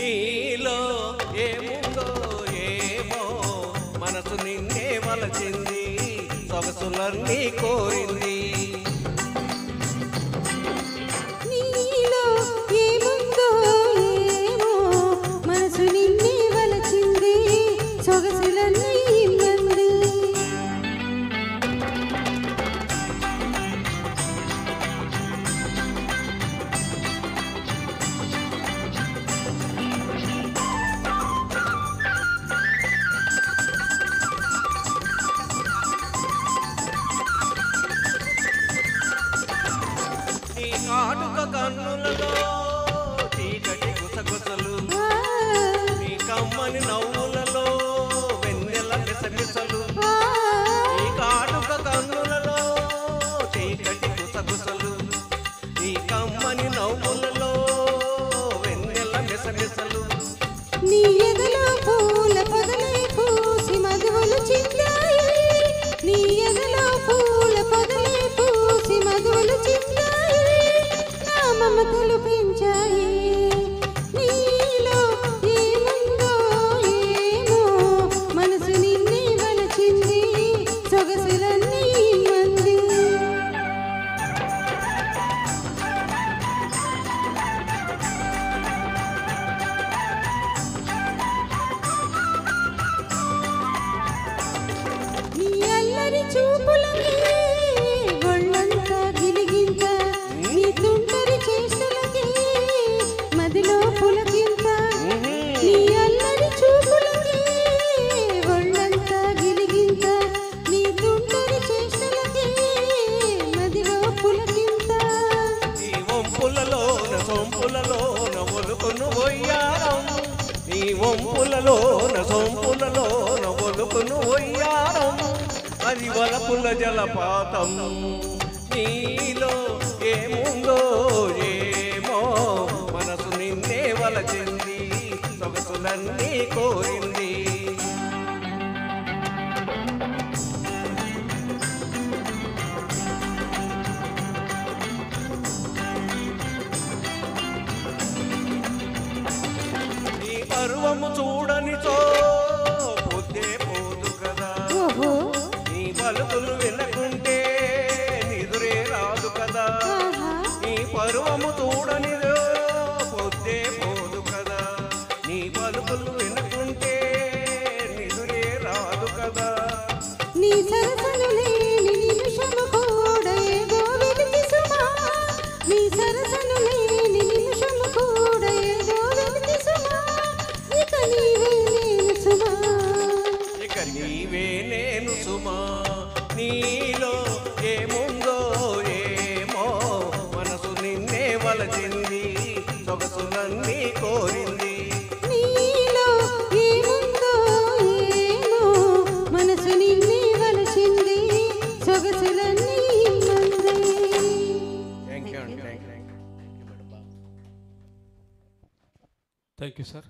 నీలో ఏముందో ఏమో మనసు నిన్నే వలచింది సొగసులన్నీ కోరింది నీలో ఏముందో ఏమో మనసు నిన్నే వలచింది సొగసులన్నీ ఇమ్మంది నీ కాటుక కన్నులలో చీకటి గుసగుసలు నీ కమ్మని నవ్వులలో వెన్నెల మిసమిసలు నీ కాటుక కన్నులలో చీకటి గుసగుసలు నీ కమ్మని నవ్వులలో వెన్నెల మిసమిసలు నీ ఎదలో పూల పొదలే పూసి మధువులు చిందాయి నీ ఎదలో పూల పొదలే పూసి మధువులు చిందాయి నా మమతలు పెంచాయి నీలో ఏముందో ఏమో మనసు నిన్నే వలచింది సొగసులన్నీ మంది నీ అల్లరి చూపులకి ఒళ్ళంతా గిలిగింత నీ తుంటరి చేష్టలకి మదిలో పులకింత నీ అల్లరి చూపులకి ఒళ్ళంతా గిలిగింత నీ తుంటరి చేష్టలకి మదిలో పులకింత నీ వంపులలోన సొంపులలోన ఒలుకును ఒయ్యారం నీ వంపులలోన సొంపులలోన ఒలుకును ఒయ్యారం అది వలపుల జలపాతం నీలో ఏముందో ఏమో మనసు నిన్నే వలచింది సొగసులన్నీ కోరింది నీ పర్వము చూడనిచో పొద్దే పోదు కదా ఓహో నీ పలుకులు వినకుంటే నిదురే రాదు కదా ఆహా నీ పర్వము చూడనిదో పొద్దే పోదు కదా నీ పలుకులు వినకుంటే నిదురే రాదు కదా నీ సరసను లేని నిమిషము కూడా ఏదో వెలికి సుమా నీ సరసను లేని నిమిషము కూడా ఏదో వెలికి సుమా ఇక నీవే నేను సుమా ఇక నీవే నేను సుమా నీలో ఏముందో ఏమో మనసు నిన్నే వలచింది సొగసులన్నీ కోరింది నీలో ఏముందో ఏమో మనసు నిన్నే వలచింది సొగసులన్నీ మంది థ్యాంక్ యూ అండి thank you thank you sir.